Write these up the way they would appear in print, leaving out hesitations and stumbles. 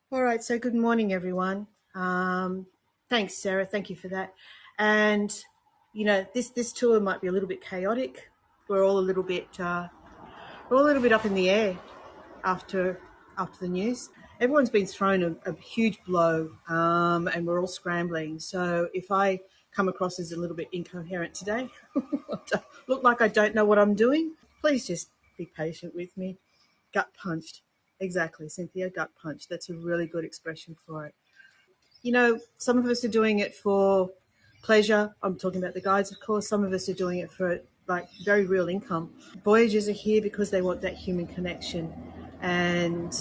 All right, so good morning, everyone. Thanks, Sarah. Thank you for that. And this tour might be a little bit chaotic. We're all a little bit up in the air after the news. Everyone's been thrown a huge blow, and we're all scrambling. So if I come across as a little bit incoherent today, look like I don't know what I'm doing, please just be patient with me. Gut punched. Exactly, Cynthia, gut punched. That's a really good expression for it. Some of us are doing it for pleasure. I'm talking about the guides, of course. Some of us are doing it for like very real income. Voyagers are here because they want that human connection. And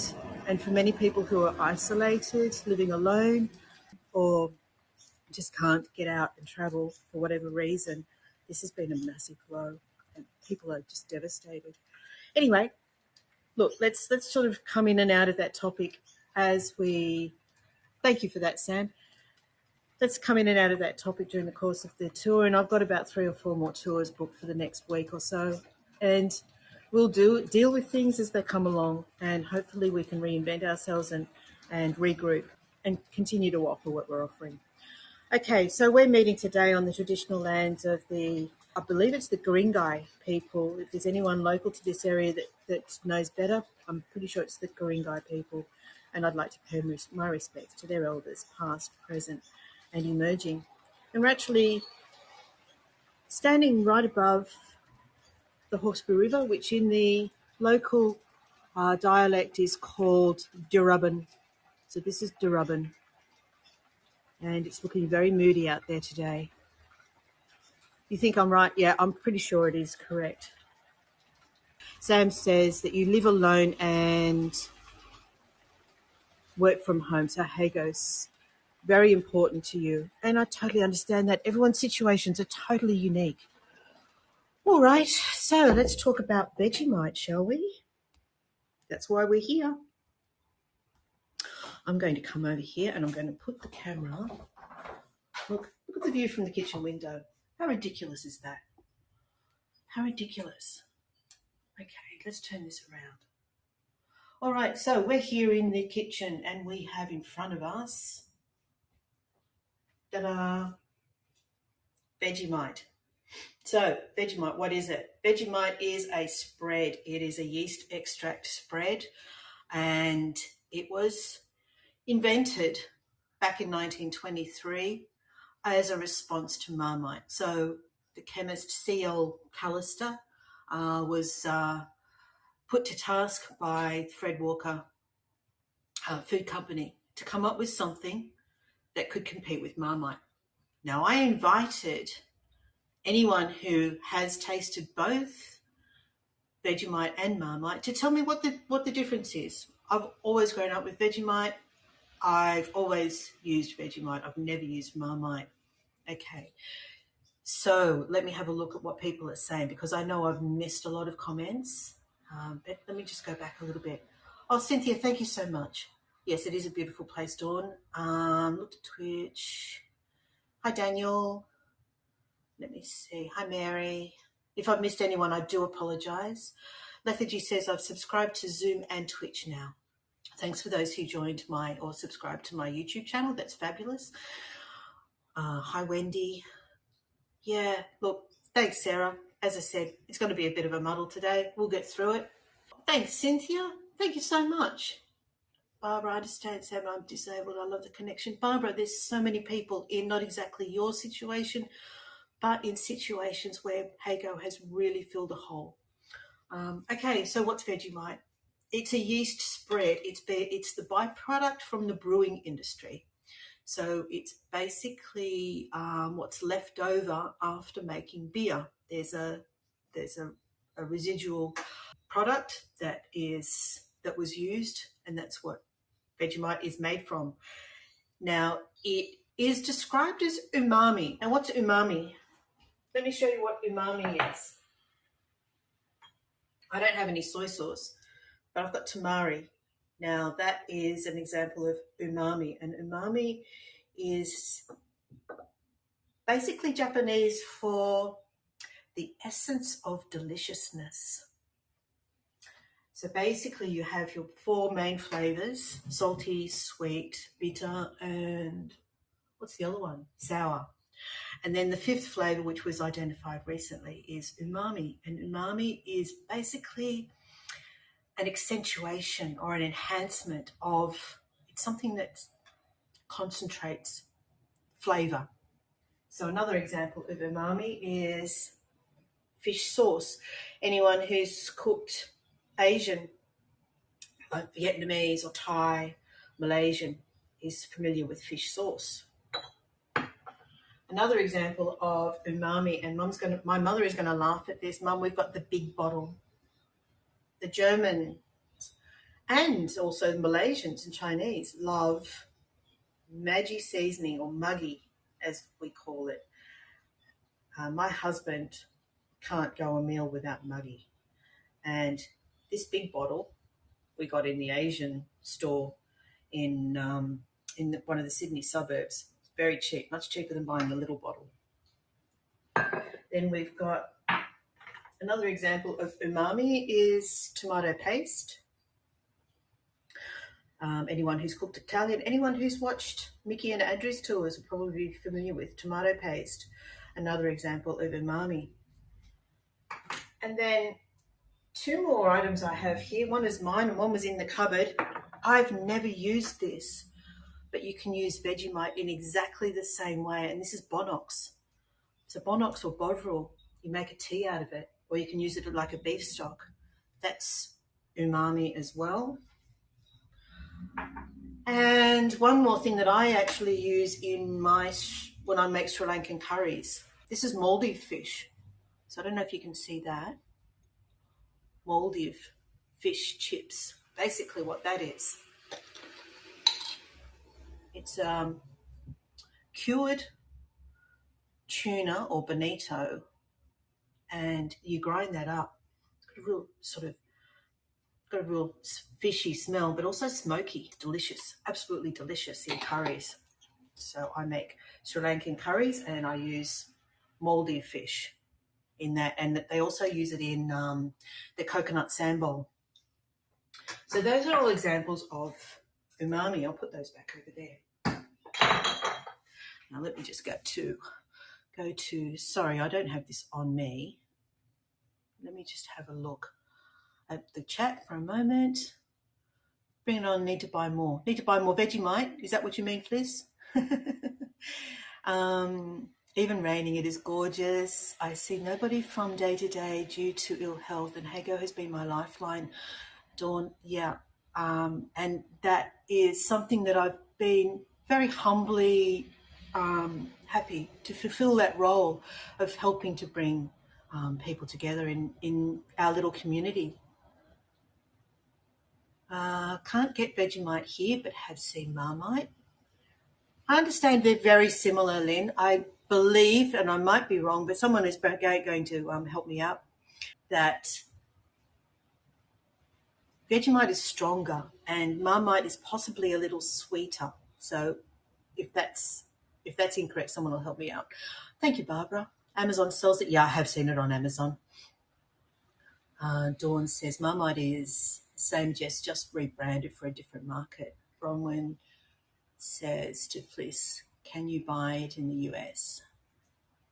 for many people who are isolated, living alone, or just can't get out and travel for whatever reason, this has been a massive blow and people are just devastated. Anyway, look, let's sort of come in and out of that topic as we thank you for that, Sam. Let's come in and out of that topic during the course of the tour, and I've got about 3 or 4 more tours booked for the next week or so, and we'll deal with things as they come along, and hopefully we can reinvent ourselves and regroup and continue to offer what we're offering. Okay, so we're meeting today on the traditional lands of I believe it's the Guringai people. If there's anyone local to this area that knows better, I'm pretty sure it's the Guringai people, and I'd like to pay my respects to their elders, past, present, and emerging. And we're actually standing right above the Hawkesbury River, which in the local dialect is called Durubban. So this is Durubban, and it's looking very moody out there today. You think I'm right? Yeah, I'm pretty sure it is correct. Sam says that you live alone and work from home. So Heygo's very important to you. And I totally understand that. Everyone's situations are totally unique. All right, so let's talk about Vegemite, shall we? That's why we're here. I'm going to come over here and I'm going to put the camera. Look at the view from the kitchen window. How ridiculous is that? How ridiculous. Okay, let's turn this around. All right, so we're here in the kitchen and we have in front of us, ta-da, Vegemite. So, Vegemite, what is it? Vegemite is a spread. It is a yeast extract spread, and it was invented back in 1923 as a response to Marmite. So, the chemist C.L. Callister was put to task by Fred Walker Food Company to come up with something that could compete with Marmite. Now, I invited anyone who has tasted both Vegemite and Marmite to tell me what the difference is. I've always grown up with Vegemite. I've always used Vegemite. I've never used Marmite. Okay, so let me have a look at what people are saying because I know I've missed a lot of comments. But let me just go back a little bit. Oh, Cynthia, thank you so much. Yes, it is a beautiful place, Dawn. Look at Twitch. Hi, Daniel. Let me see. Hi, Mary. If I've missed anyone, I do apologise. Lethargy says I've subscribed to Zoom and Twitch now. Thanks for those who joined or subscribed to my YouTube channel. That's fabulous. Hi, Wendy. Yeah, look, thanks, Sarah. As I said, it's going to be a bit of a muddle today. We'll get through it. Thanks, Cynthia. Thank you so much. Barbara, I understand, Sam, I'm disabled. I love the connection. Barbara, there's so many people in not exactly your situation, but in situations where Heygo has really filled a hole. Okay, so what's Vegemite? It's a yeast spread. It's the byproduct from the brewing industry. So it's basically what's left over after making beer. There's a residual product that was used, and that's what Vegemite is made from. Now, it is described as umami. And what's umami? Let me show you what umami is. I don't have any soy sauce, but I've got tamari. Now, that is an example of umami. And umami is basically Japanese for the essence of deliciousness. So basically you have your 4 main flavors: salty, sweet, bitter, and what's the other one? Sour. And then the 5th flavor, which was identified recently, is umami. And umami is basically an accentuation or an enhancement of, it's something that concentrates flavor. So another example of umami is fish sauce. Anyone who's cooked Asian, like Vietnamese or Thai, Malaysian, is familiar with fish sauce. Another example of umami, and my mother is going to laugh at this. Mum, we've got the big bottle. The German and also the Malaysians and Chinese love Maggi seasoning, or muggy as we call it. My husband can't go a meal without muggy. And this big bottle we got in the Asian store in one of the Sydney suburbs. It's very cheap, much cheaper than buying the little bottle. Then we've got another example of umami is tomato paste. Anyone who's cooked Italian, anyone who's watched Mickey and Andrew's tours will probably be familiar with tomato paste, another example of umami. And then 2 more items I have here. One is mine and one was in the cupboard. I've never used this, but you can use Vegemite in exactly the same way. And this is Bonox. So Bonox or Bovril, you make a tea out of it, or you can use it like a beef stock. That's umami as well. And one more thing that I actually use when I make Sri Lankan curries. This is Maldive fish. So I don't know if you can see that. Maldive fish chips. Basically what that is. It's cured tuna or bonito, and you grind that up. It's got a real fishy smell, but also smoky, delicious, absolutely delicious in curries. So I make Sri Lankan curries and I use Maldive fish in that, and they also use it in the coconut sambal. So those are all examples of umami. I'll put those back over there. Now let me just go to, sorry, I don't have this on me. Let me just have a look at the chat for a moment. Bring it on, need to buy more. Need to buy more Vegemite. Is that what you mean, Fliz? Even raining, it is gorgeous. I see nobody from day to day due to ill health, and Heygo has been my lifeline. Dawn, yeah. And that is something that I've been very humbly happy to fulfill that role of helping to bring people together in our little community. Can't get Vegemite here, but have seen Marmite. I understand they're very similar, Lynn. I believe, and I might be wrong, but someone is going to help me out, that Vegemite is stronger and Marmite is possibly a little sweeter. So if that's incorrect, someone will help me out. Thank you, Barbara. Amazon sells it. Yeah, I have seen it on Amazon. Dawn says Marmite is same, just rebranded for a different market. Bronwyn says to Fliss, can you buy it in the US?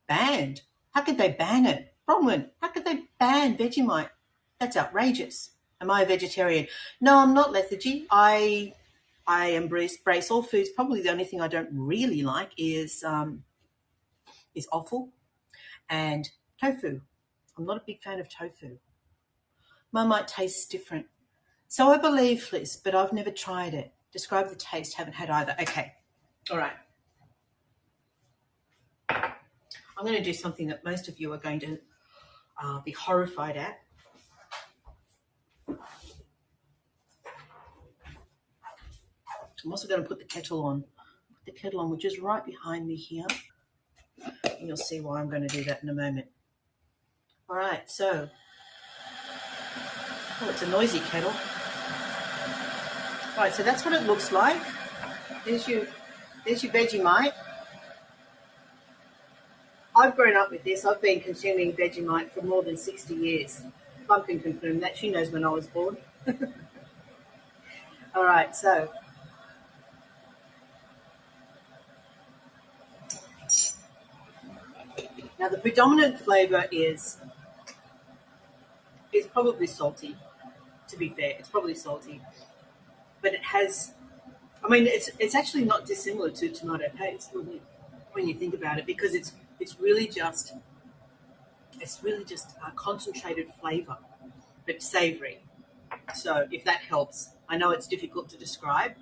Banned? How could they ban it? Bronwyn, how could they ban Vegemite? That's outrageous. Am I a vegetarian? No, I'm not, lethargy. I embrace all foods. Probably the only thing I don't really like is offal and tofu. I'm not a big fan of tofu. Marmite tastes different. So I believe, Fliss, but I've never tried it. Describe the taste. Haven't had either. Okay. All right. I'm going to do something that most of you are going to be horrified at. I'm also going to put the kettle on. Put the kettle on, which is right behind me here. And you'll see why I'm going to do that in a moment. All right, so, it's a noisy kettle. All right, so that's what it looks like. There's your Vegemite. I've grown up with this. I've been consuming Vegemite for more than 60 years. Mum can confirm that. She knows when I was born. All right, so now the predominant flavor is probably salty. To be fair, it's probably salty, but it has. I mean, it's actually not dissimilar to tomato paste when you think about it, because it's really just a concentrated flavor, but savory. So if that helps, I know it's difficult to describe.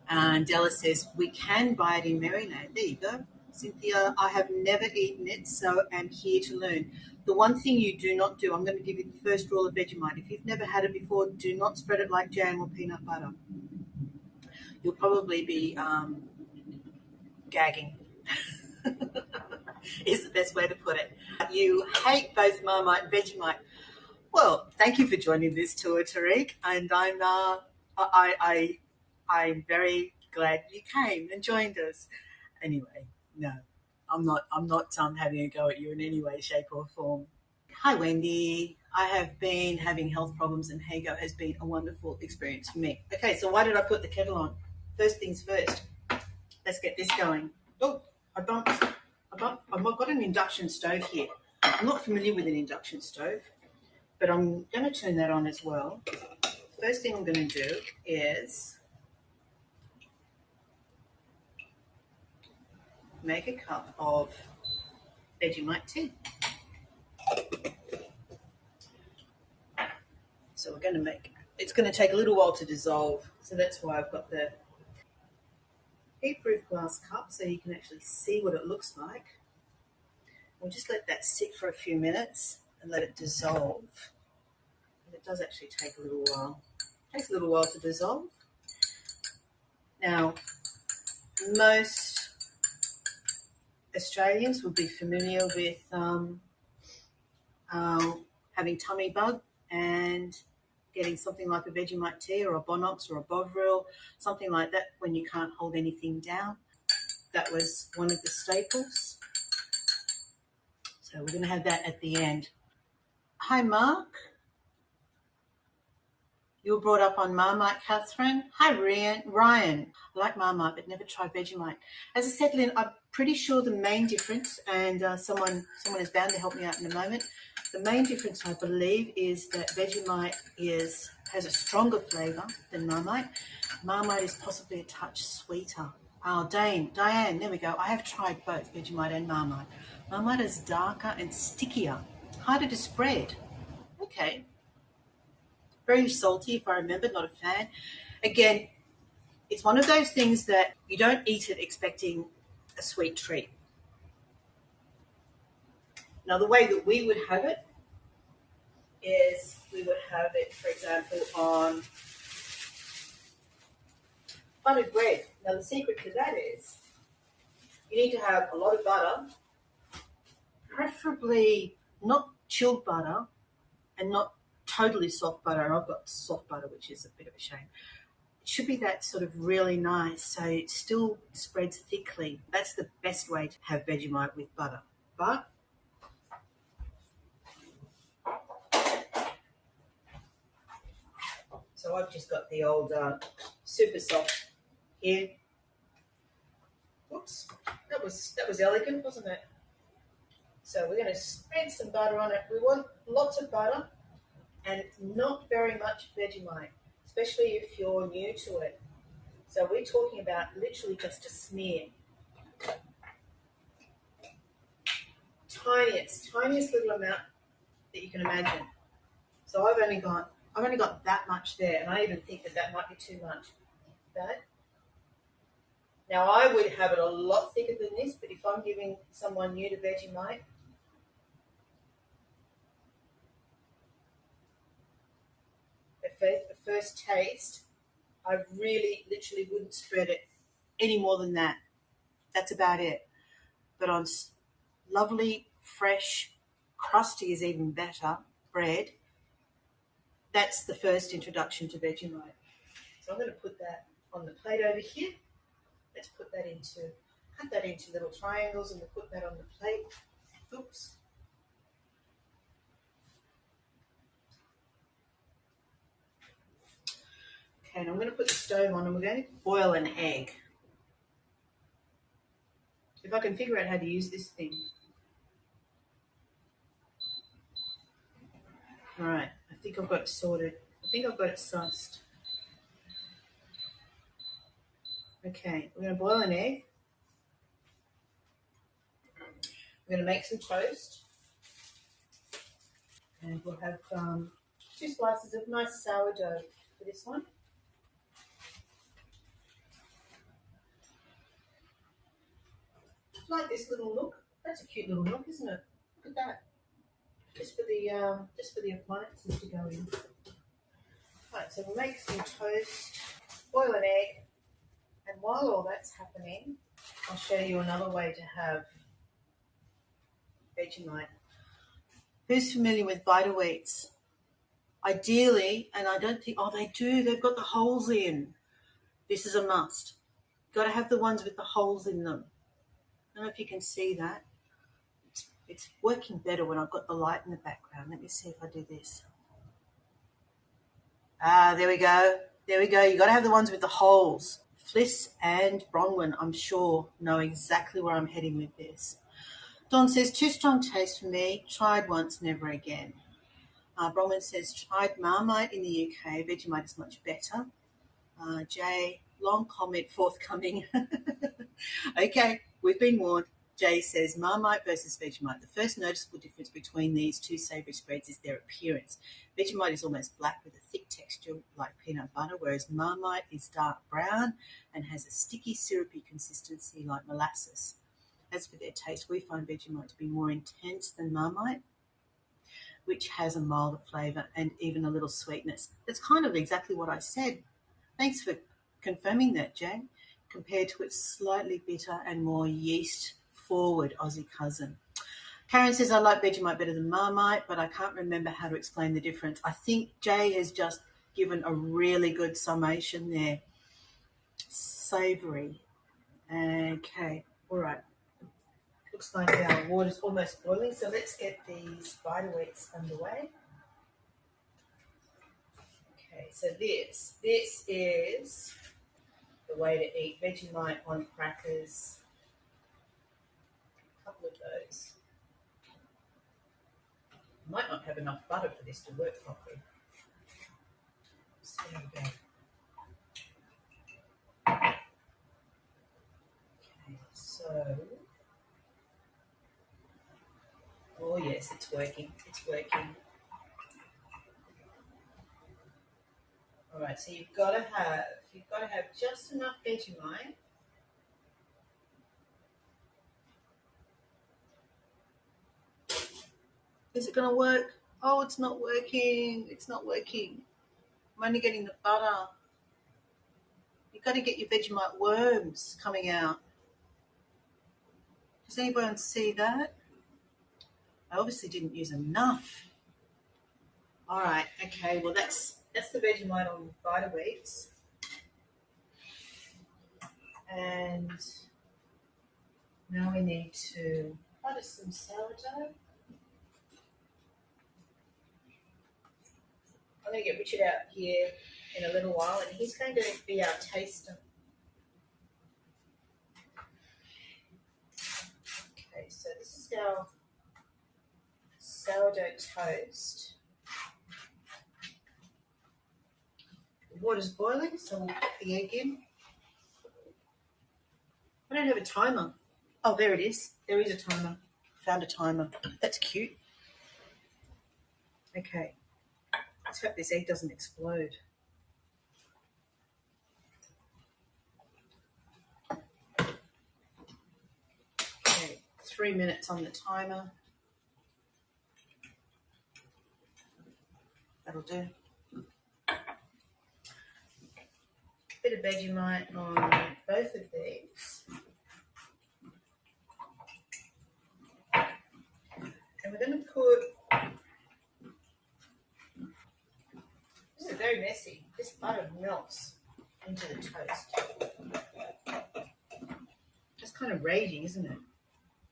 And Della says, we can buy it in Maryland. There you go. Cynthia, I have never eaten it, so I'm here to learn. The one thing you do not do, I'm going to give you the first rule of Vegemite. If you've never had it before, do not spread it like jam or peanut butter. You'll probably be gagging, is the best way to put it. You hate both Marmite and Vegemite. Well, thank you for joining this tour, Tariq, and I'm very glad you came and joined us. Anyway, no, I'm not having a go at you in any way, shape, or form. Hi, Wendy. I have been having health problems, and Heygo has been a wonderful experience for me. Okay, so why did I put the kettle on? First things first. Let's get this going. Oh, I've got an induction stove here. I'm not familiar with an induction stove, but I'm going to turn that on as well. First thing I'm going to do is make a cup of Vegemite tea. So we're going to it's going to take a little while to dissolve, so that's why I've got the heat-proof glass cup so you can actually see what it looks like. We'll just let that sit for a few minutes and let it dissolve. And it does actually take a little while. It takes a little while to dissolve. Now, most Australians would be familiar with having tummy bug and getting something like a Vegemite tea or a Bonox or a Bovril, something like that when you can't hold anything down. That was one of the staples. So we're going to have that at the end. Hi, Mark. You were brought up on Marmite, Catherine. Hi, Ryan. I like Marmite, but never tried Vegemite. As I said, Lynn, I'm pretty sure the main difference, and someone is bound to help me out in a moment. The main difference, I believe, is that Vegemite has a stronger flavour than Marmite. Marmite is possibly a touch sweeter. Oh, Diane, there we go. I have tried both Vegemite and Marmite. Marmite is darker and stickier, harder to spread. Okay. Very salty, if I remember, not a fan. Again, it's one of those things that you don't eat it expecting a sweet treat. Now, the way that we would have it is we would have it, for example, on buttered bread. Now, the secret to that is you need to have a lot of butter, preferably not chilled butter and not totally soft butter. I've got soft butter, which is a bit of a shame. It should be that sort of really nice, so it still spreads thickly. That's the best way to have Vegemite with butter. But so I've just got the old super soft here. Oops, that was elegant, wasn't it? So we're going to spread some butter on it. We want lots of butter and not very much Vegemite, especially if you're new to it. So we're talking about literally just a smear. Tiniest little amount that you can imagine. So I've only got that much there, and I even think that might be too much. That. Now I would have it a lot thicker than this, but if I'm giving someone new to Vegemite, the first taste, I really literally wouldn't spread it any more than that. That's about it. But on lovely, fresh, crusty is even better, bread, that's the first introduction to Vegemite. So I'm going to put that on the plate over here. Let's cut that into little triangles, and we'll put that on the plate. Oops. Okay, and I'm going to put the stove on and we're going to boil an egg. If I can figure out how to use this thing. All right, I think I've got it sorted. I think I've got it sussed. Okay, we're going to boil an egg. We're going to make some toast. And we'll have 2 slices of nice sourdough for this one. Like this little nook. That's a cute little nook, isn't it? Look at that. Just for the appliances to go in. Right, so we'll make some toast, boil an egg, and while all that's happening, I'll show you another way to have Vegemite. Who's familiar with Vita-Weats? Ideally, and I don't think, oh, they do, they've got the holes in. This is a must. Got to have the ones with the holes in them. I don't know if you can see that. It's working better when I've got the light in the background. Let me see if I do this. There we go. There we go. You got to have the ones with the holes. Fliss and Bronwyn, I'm sure, know exactly where I'm heading with this. Dawn says, too strong taste for me. Tried once, never again. Bronwyn says, tried Marmite in the UK. Vegemite is much better. Jay, long comment forthcoming. Okay, we've been warned. Jay says, Marmite versus Vegemite. The first noticeable difference between these two savoury spreads is their appearance. Vegemite is almost black with a thick texture like peanut butter, whereas Marmite is dark brown and has a sticky, syrupy consistency like molasses. As for their taste, we find Vegemite to be more intense than Marmite, which has a milder flavour and even a little sweetness. That's kind of exactly what I said. Thanks for confirming that, Jay. Compared to its slightly bitter and more yeast-forward Aussie cousin. Karen says, I like Vegemite better than Marmite, but I can't remember how to explain the difference. I think Jay has just given a really good summation there. Savoury. Okay, all right. Looks like our water's almost boiling, so let's get these Vita-Weats underway. Okay, so this is the way to eat Vegemite on crackers. A couple of those. Might not have enough butter for this to work properly. So there we go. Okay, so oh yes, it's working. It's working. All right, so you've got to have just enough Vegemite. Is it going to work? Oh, it's not working. It's not working. I'm only getting the butter. You've got to get your Vegemite worms coming out. Does anyone see that? I obviously didn't use enough. All right, okay, well that's the Vegemite on Vita-Weats. And now we need to butter some sourdough. I'm going to get Richard out here in a little while, and he's going to be our taster. Okay, so this is our sourdough toast. The water's boiling, so we'll put the egg in. I don't have a timer. Oh, there it is. There is a timer. Found a timer. That's cute. Okay. Let's hope this egg doesn't explode. Okay, 3 minutes on the timer. That'll do. Bit of Vegemite on both of these. And we're going to put, this is very messy. This butter melts into the toast. That's kind of raging, isn't it?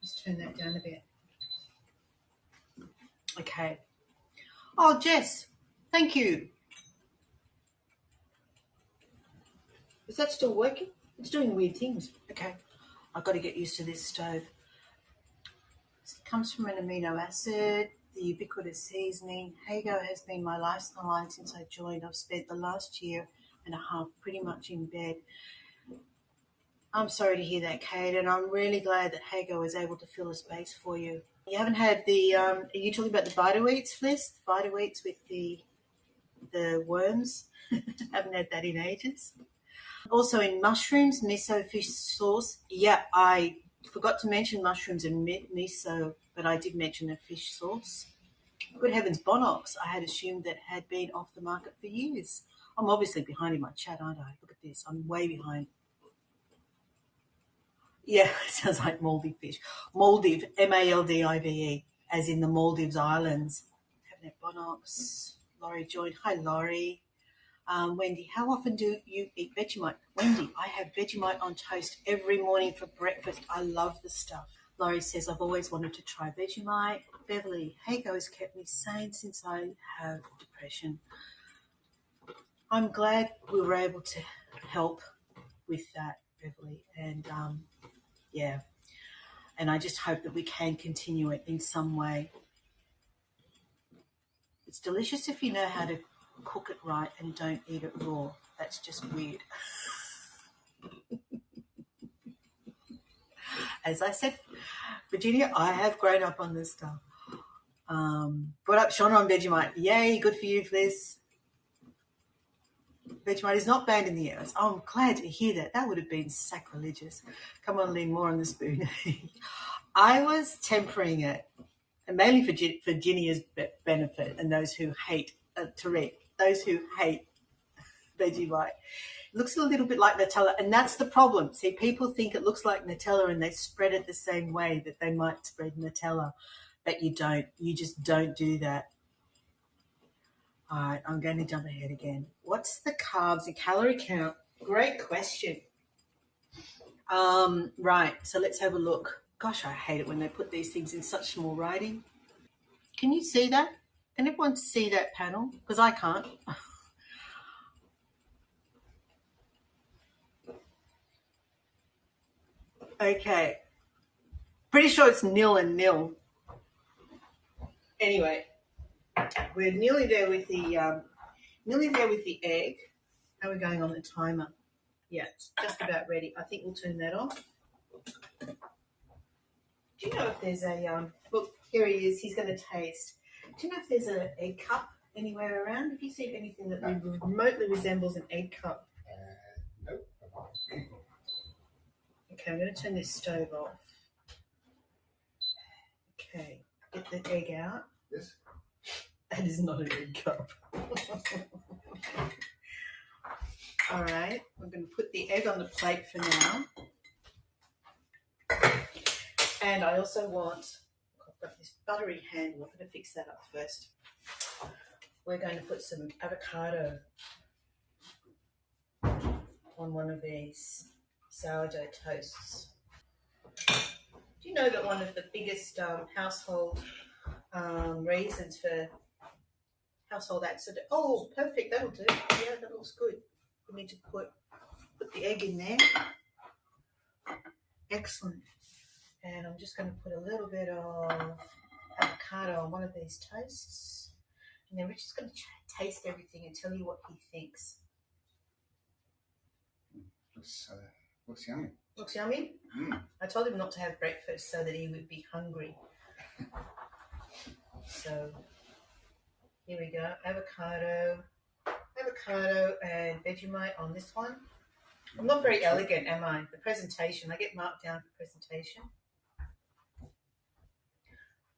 Just turn that down a bit. Okay. Oh, Jess, thank you. Is that still working? It's doing weird things. Okay, I've got to get used to this stove. It comes from an amino acid, the ubiquitous seasoning. Heygo has been my lifestyle line since I joined. I've spent the last year and a half pretty much in bed. I'm sorry to hear that, Kate, and I'm really glad that Heygo is able to fill a space for you. You haven't had the, are you talking about the Vita-Weats, Fliss? The Vita-Weats with the worms? Haven't had that in ages. Also in mushrooms, miso fish sauce. Yeah, I forgot to mention mushrooms and miso, but I did mention a fish sauce. Good heavens, Bonox, I had assumed that had been off the market for years. I'm obviously behind in my chat, aren't I? Look at this. I'm way behind. Yeah, it sounds like Maldive fish. Maldive, Maldive, as in the Maldives Islands. Haven't had Bonox. Laurie joined. Hi, Laurie. Wendy, how often do you eat Vegemite? Wendy, I have Vegemite on toast every morning for breakfast. I love the stuff. Laurie says, I've always wanted to try Vegemite. Beverly, Heygo has kept me sane since I have depression. I'm glad we were able to help with that, Beverly. And, yeah, and I just hope that we can continue it in some way. It's delicious if you know how to cook it right and don't eat it raw. That's just weird. As I said, Virginia, I have grown up on this stuff. Brought up Shauna on Vegemite. Yay, good for you, Fliss. Vegemite is not banned in the US. Oh, I'm glad to hear that. That would have been sacrilegious. Come on, lean more on the spoon. I was tempering it, and mainly for Virginia's benefit and those who hate Tourette, those who hate Vegemite. It looks a little bit like Nutella, and that's the problem. See, people think it looks like Nutella and they spread it the same way that they might spread Nutella, but you don't. You just don't do that. All right, I'm going to jump ahead again. What's the carbs and calorie count? Great question. Right, so let's have a look. Gosh, I hate it when they put these things in such small writing. Can you see that? Can everyone see that panel? Because I can't. Okay. Pretty sure it's nil and nil. Anyway, we're nearly there with the egg. How are we going on the timer? Yeah, it's just about ready. I think we'll turn that off. Do you know if there's a look? Here he is. He's going to taste. Do you know if there's an egg cup anywhere around? Have you seen anything that remotely resembles an egg cup? Nope. Okay, I'm going to turn this stove off. Okay, get the egg out. Yes. That is not an egg cup. All right, I'm going to put the egg on the plate for now. And I also want, I've got this buttery handle. I'm going to fix that up first. We're going to put some avocado on one of these sourdough toasts. Do you know that one of the biggest household reasons for household accident? Oh, perfect, that'll do. Yeah, that looks good. We need to put the egg in there. Excellent. And I'm just going to put a little bit of avocado on one of these toasts. And then Rich is going to taste everything and tell you what he thinks. Looks yummy. Looks yummy? Mm. I told him not to have breakfast so that he would be hungry. So here we go. Avocado and Vegemite on this one. I'm not very elegant, am I? The presentation, I get marked down for presentation.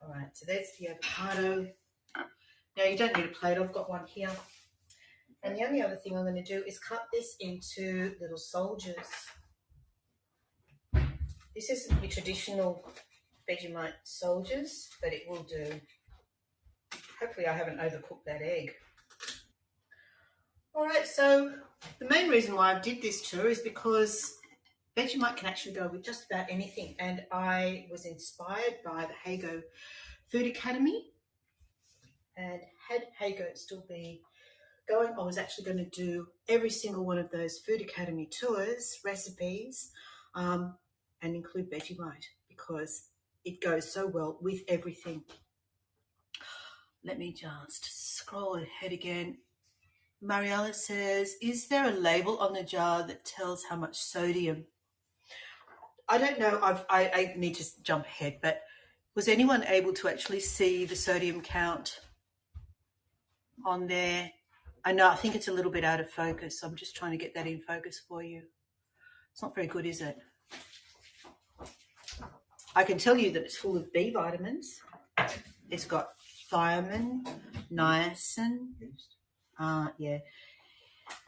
All right, so there's the avocado. Now you don't need a plate, I've got one here. And the only other thing I'm going to do is cut this into little soldiers. This isn't your traditional Vegemite soldiers, but it will do. Hopefully I haven't overcooked that egg. All right, so the main reason why I did this tour is because Vegemite can actually go with just about anything. And I was inspired by the Heygo Food Academy. And had Heygo still be I was actually going to do every single one of those Food Academy tours, recipes, and include Vegemite because it goes so well with everything. Let me just scroll ahead again. Mariella says, is there a label on the jar that tells how much sodium? I don't know. I need to jump ahead, but was anyone able to actually see the sodium count on there? I know, I think it's a little bit out of focus. So I'm just trying to get that in focus for you. It's not very good, is it? I can tell you that it's full of B vitamins. It's got thiamine, niacin. Yeah.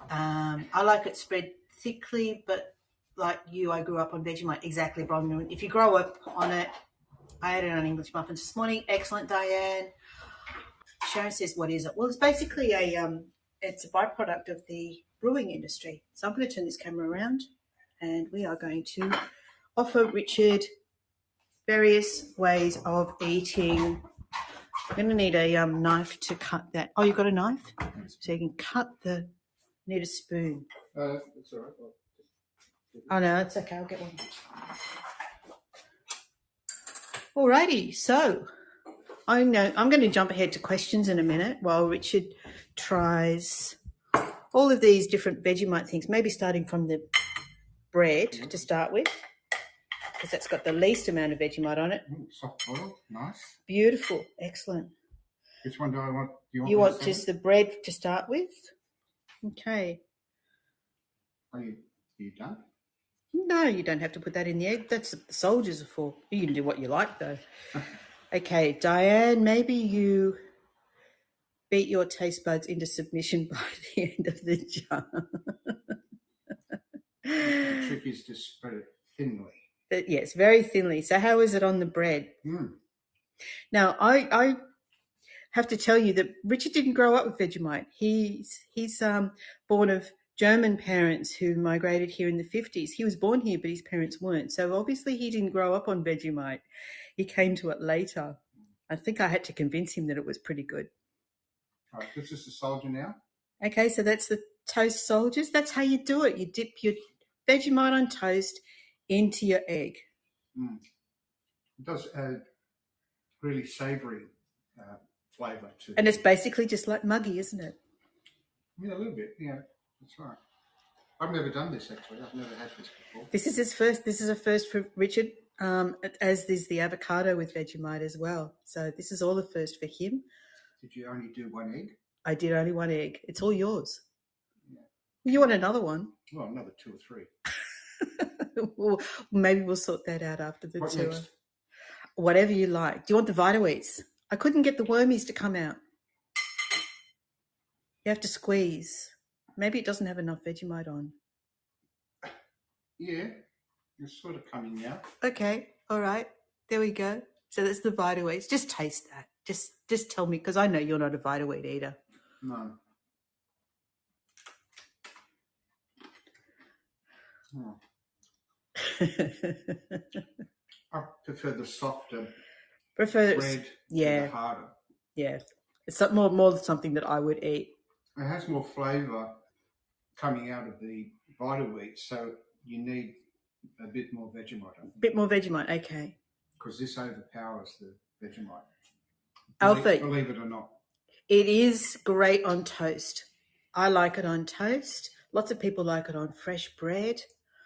I like it spread thickly, but like you, I grew up on Vegemite. Exactly, Bronwyn. If you grow up on it, I had it on English muffins this morning. Excellent, Diane. Sharon says, what is it? Well, it's basically it's a byproduct of the brewing industry. So I'm going to turn this camera around and we are going to offer Richard various ways of eating. I'm going to need a knife to cut that. Oh, you've got a knife? So you can cut the, need a spoon. It's all right. Oh, no, it's okay. I'll get one. Alrighty, so I'm going to jump ahead to questions in a minute while Richard tries all of these different Vegemite things, maybe starting from the bread to start with, because that's got the least amount of Vegemite on it. Soft boiled, nice. Beautiful, excellent. Which one do I want? You want just the bread to start with? Okay. Are you done? No, you don't have to put that in the egg. That's what the soldiers are for. You can do what you like, though. Okay, Diane, maybe you beat your taste buds into submission by the end of the jar. The trick is to spread it thinly. Yes, very thinly. So how is it on the bread? Now, I have to tell you that Richard didn't grow up with Vegemite. He's born of German parents who migrated here in the 50s. He was born here, but his parents weren't. So obviously he didn't grow up on Vegemite. He came to it later. I think I had to convince him that it was pretty good. All right, this is the soldier now. Okay, so that's the toast soldiers. That's how you do it. You dip your Vegemite on toast into your egg. It does add really savoury flavour to it. And it's basically just like muggy, isn't it? Yeah, a little bit. Yeah, that's right. I've never done this actually. I've never had this before. This is his first. This is a first for Richard, as is the avocado with Vegemite as well. So this is all a first for him. Did you only do one egg? I did only one egg. It's all yours. Yeah. You want another one? Well, another 2 or 3. Well, maybe we'll sort that out after the What tour. next? Whatever you like. Do you want the Vitaweeds? I couldn't get the wormies to come out. You have to squeeze. Maybe it doesn't have enough Vegemite on. Yeah, it's sort of coming now. Okay, all right. There we go. So that's the Vitaweeds. Just taste that. Just tell me, because I know you're not a Vitaweed eater. No. Oh. I prefer the softer bread yeah, to the harder. Yeah. It's more something that I would eat. It has more flavour coming out of the Vitaweed, so you need a bit more Vegemite. A bit more Vegemite, okay. Because this overpowers the Vegemite. Alfie, believe it or not. It is great on toast. I like it on toast. Lots of people like it on fresh bread.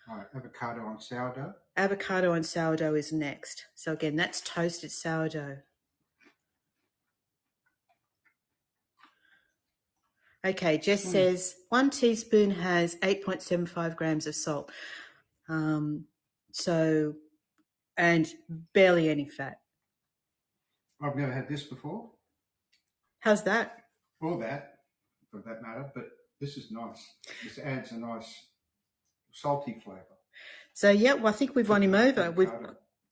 Right, avocado on sourdough. Avocado on sourdough is next. So again, that's toasted sourdough. Okay, Jess says 1 teaspoon has 8.75 grams of salt. So, and barely any fat. I've never had this before. How's that? Or that, for that matter, but this is nice. This adds a nice salty flavour. So, yeah, well, I think we've won him over. We've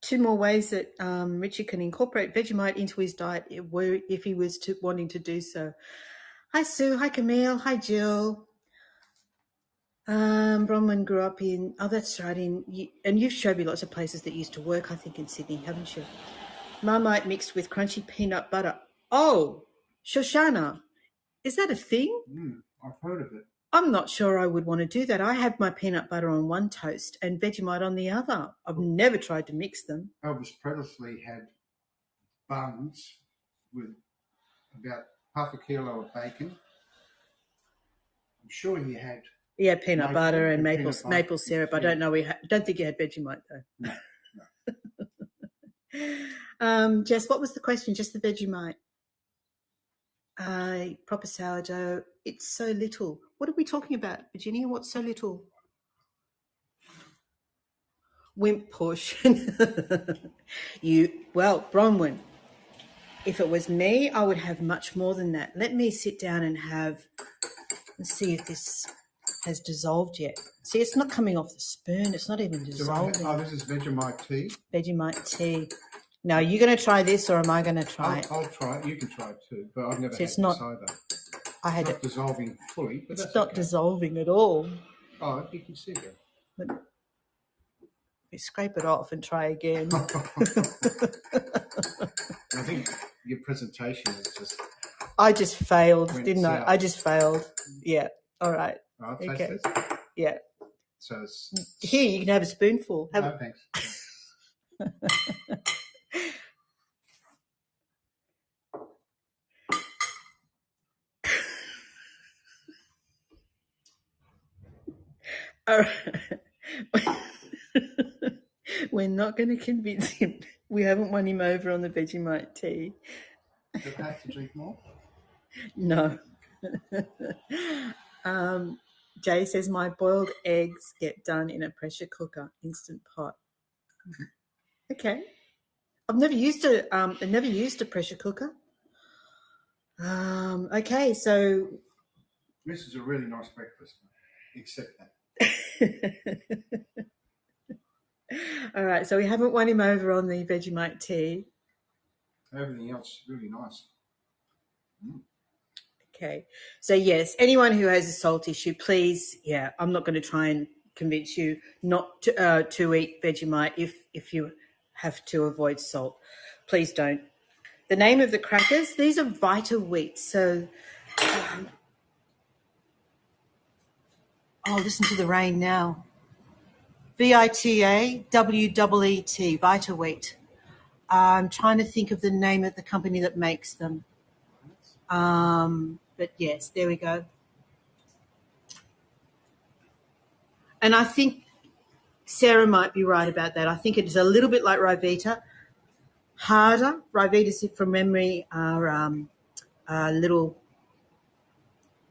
2 more ways that Richard can incorporate Vegemite into his diet if he was wanting to do so. Hi, Sue. Hi, Camille. Hi, Jill. Bronwyn grew up in, that's right, and you've showed me lots of places that used to work, I think, in Sydney, haven't you? Marmite mixed with crunchy peanut butter. Oh, Shoshana, is that a thing? I've heard of it. I'm not sure I would want to do that. I have my peanut butter on one toast and Vegemite on the other. I've never tried to mix them. Elvis Presley had buns with about half a kilo of bacon. I'm sure he had. Yeah, peanut butter and maple syrup. I don't know. Don't think you had Vegemite though. No. Jess, what was the question? Just the Vegemite. Proper sourdough. It's so little. What are we talking about, Virginia? What's so little? Wimp push. Bronwyn, if it was me, I would have much more than that. Let me sit down and let's see if this has dissolved yet. See, it's not coming off the spoon. It's not even dissolving. This is Vegemite tea. Vegemite tea. Now, are you going to try this or am I going to try it? I'll try it. You can try it too, but I've never had this either. It's not dissolving fully, but it's not dissolving at all. Oh, you can see it. You scrape it off and try again. I think your presentation is just... I just failed, didn't I? I just failed. Yeah. All right. I'll taste this. Yeah. So it's... Here, you can have a spoonful. No, thanks. All right. We're not going to convince him. We haven't won him over on the Vegemite tea. Do I have to drink more? No. Jay says my boiled eggs get done in a pressure cooker, instant pot. Okay. I've never used a pressure cooker. Okay, so this is a really nice breakfast, except that. All right, so we haven't won him over on the Vegemite tea. Everything else is really nice. Okay, so yes, anyone who has a salt issue, please, I'm not going to try and convince you not to eat Vegemite if you have to avoid salt. Please don't. The name of the crackers, these are Vita Wheat. So, listen to the rain now. VITAWEET, Vita Wheat. I'm trying to think of the name of the company that makes them. But yes, there we go. And I think Sarah might be right about that. I think it is a little bit like Ryvita. Harder. Ryvitas, from memory, are a little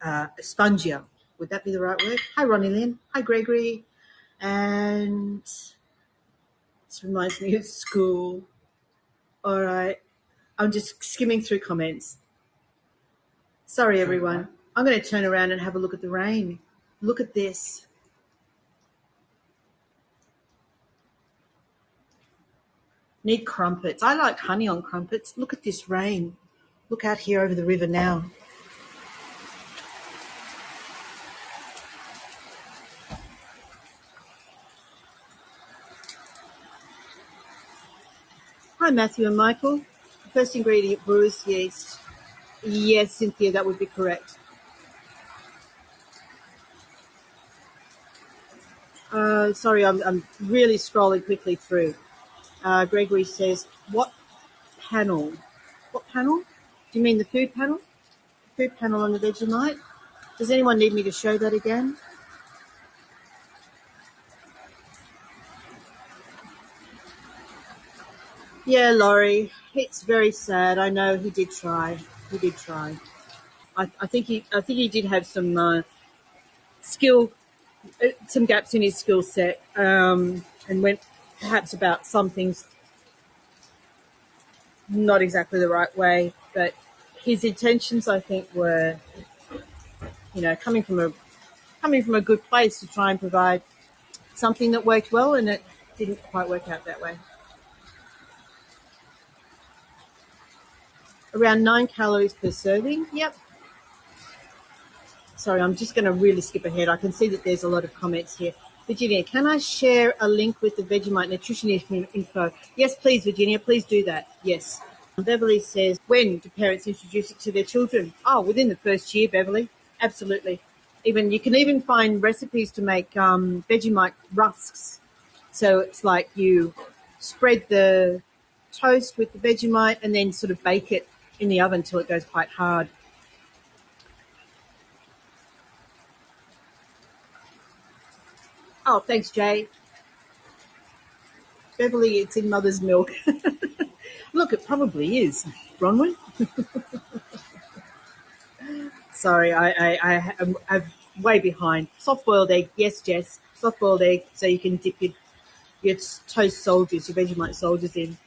spongier. Would that be the right word? Hi, Ronnie Lynn. Hi, Gregory. And this reminds me of school. All right. I'm just skimming through comments. Sorry, everyone. I'm going to turn around and have a look at the rain. Look at this. Need crumpets. I like honey on crumpets. Look at this rain. Look out here over the river now. Hi, Matthew and Michael. The first ingredient, brewer's yeast. Yes, Cynthia, that would be correct. Sorry, I'm really scrolling quickly through. Gregory says, what panel? What panel? Do you mean the food panel? Food panel on the Vegemite? Does anyone need me to show that again? Yeah, Laurie, it's very sad. I know he did try. I think he did have some skill, some gaps in his skill set, and went perhaps about some things not exactly the right way. But his intentions, I think, were, coming from a good place to try and provide something that worked well, and it didn't quite work out that way. Around 9 calories per serving. Yep. Sorry, I'm just going to really skip ahead. I can see that there's a lot of comments here. Virginia, can I share a link with the Vegemite nutrition info? Yes, please, Virginia. Please do that. Yes. Beverly says, when do parents introduce it to their children? Oh, within the first year, Beverly. Absolutely. Even you can even find recipes to make Vegemite rusks. So it's like you spread the toast with the Vegemite and then sort of bake it in the oven till it goes quite hard. Oh, thanks, Jay. Beverly, it's in mother's milk. Look, it probably is. Bronwyn? Sorry, I'm way behind. Soft-boiled egg, yes, Jess. Soft-boiled egg, so you can dip your toast soldiers, your Vegemite soldiers in.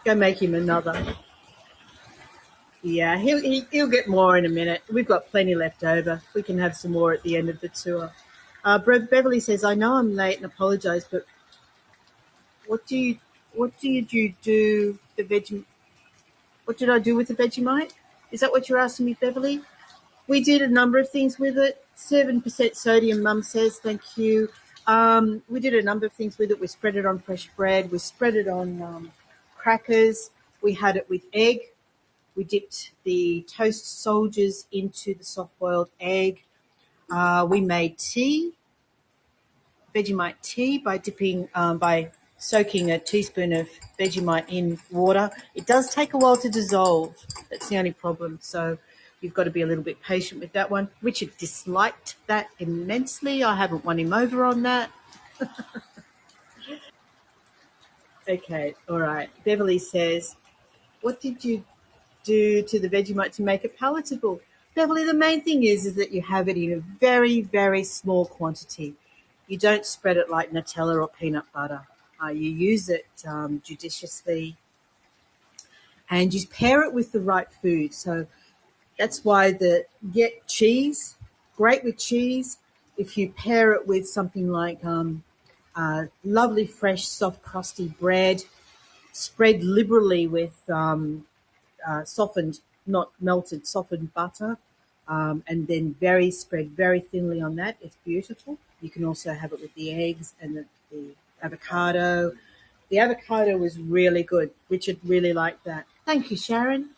Go make him another. Yeah, he'll get more in a minute. We've got plenty left over. We can have some more at the end of the tour. Beverly says, "I know I'm late and apologise, but what do you what did you do the veg? What did I do with the Vegemite? Is that what you're asking me, Beverly? We did a number of things with it. 7% sodium, Mum says. Thank you. We did a number of things with it. We spread it on fresh bread. We spread it on crackers. We had it with egg. We dipped the toast soldiers into the soft-boiled egg. We made tea, Vegemite tea, by soaking a teaspoon of Vegemite in water. It does take a while to dissolve. That's the only problem. So you've got to be a little bit patient with that one. Richard disliked that immensely. I haven't won him over on that. Okay, all right. Beverly says, what did you do to the Vegemite to make it palatable? Beverly, the main thing is that you have it in a very, very small quantity. You don't spread it like Nutella or peanut butter. You use it judiciously, and you pair it with the right food. So that's why get cheese, great with cheese. If you pair it with something like lovely, fresh, soft, crusty bread, spread liberally with softened, not melted, softened butter, and then spread very thinly on that. It's beautiful. You can also have it with the eggs and the avocado. The avocado was really good. Richard really liked that. Thank you, Sharon.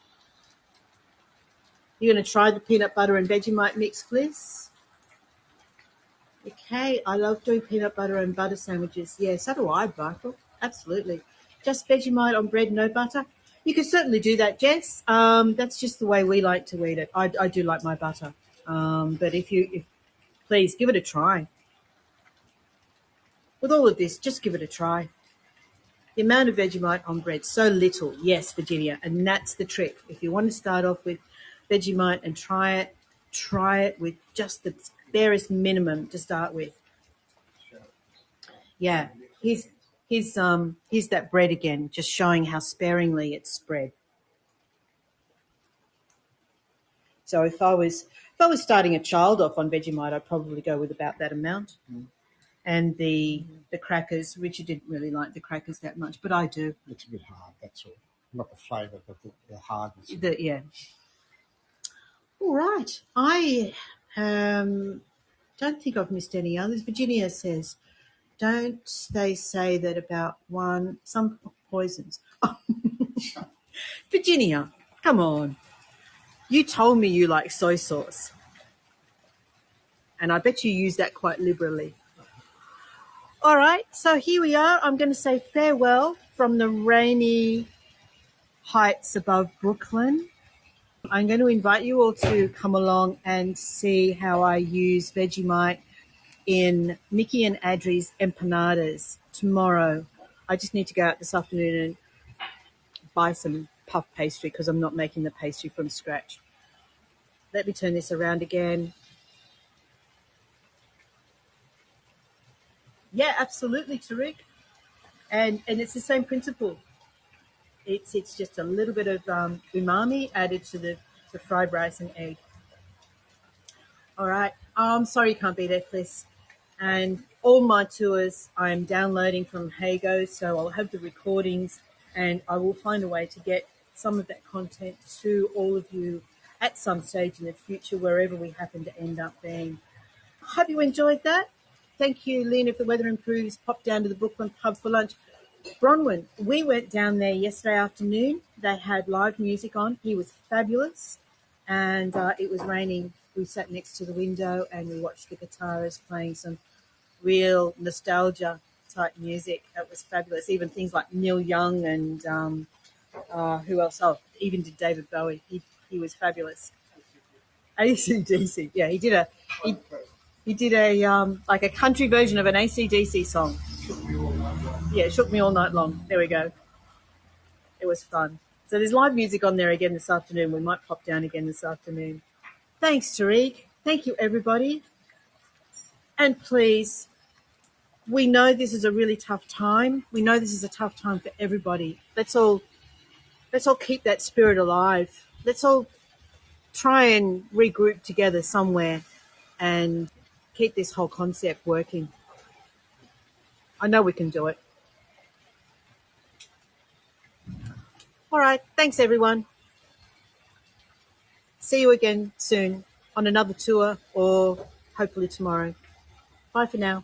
You're going to try the peanut butter and Vegemite mix, Fliss? Okay, I love doing peanut butter and butter sandwiches. Yeah, so do I, Michael. Absolutely. Just Vegemite on bread, no butter. You can certainly do that, Jess. That's just the way we like to eat it. I do like my butter. But please give it a try. With all of this, just give it a try. The amount of Vegemite on bread, so little. Yes, Virginia, and that's the trick. If you want to start off with Vegemite and try it with just the barest minimum to start with. Yeah, here's that bread again, just showing how sparingly it's spread. So if I was starting a child off on Vegemite, I'd probably go with about that amount. And the crackers, Richard didn't really like the crackers that much, but I do. It's a bit hard, that's all. Not the flavour, but the hardness. Yeah. All right. I don't think I've missed any others. Virginia says, don't they say that about some poisons? Virginia, come on. You told me you like soy sauce. And I bet you use that quite liberally. All right, so here we are. I'm going to say farewell from the rainy heights above Brooklyn. I'm going to invite you all to come along and see how I use Vegemite in Mickey and Adri's empanadas tomorrow. I just need to go out this afternoon and buy some puff pastry because I'm not making the pastry from scratch. Let me turn this around again. Yeah, absolutely, Tariq. And it's the same principle. It's just a little bit of umami added to the fried rice and egg. All right. I'm sorry you can't be there, Fliss. And all my tours I'm downloading from Heygo, so I'll have the recordings and I will find a way to get some of that content to all of you at some stage in the future, wherever we happen to end up being. Hope you enjoyed that. Thank you, Lynn. If the weather improves, pop down to the Brooklyn pub for lunch. Bronwyn, we went down there yesterday afternoon. They had live music on. He was fabulous. And it was raining. We sat next to the window and we watched the guitarist playing some real nostalgia type music. It was fabulous. Even things like Neil Young and who else? Oh, even did David Bowie. He was fabulous. AC/DC. Yeah, he, he did a like a country version of an AC/DC song. Yeah, it shook me all night long. There we go. It was fun. So there's live music on there again this afternoon. We might pop down again this afternoon. Thanks, Tariq. Thank you, everybody. And please, we know this is a really tough time. We know this is a tough time for everybody. Let's all keep that spirit alive. Let's all try and regroup together somewhere and keep this whole concept working. I know we can do it. All right. Thanks, everyone. See you again soon on another tour or hopefully tomorrow. Bye for now.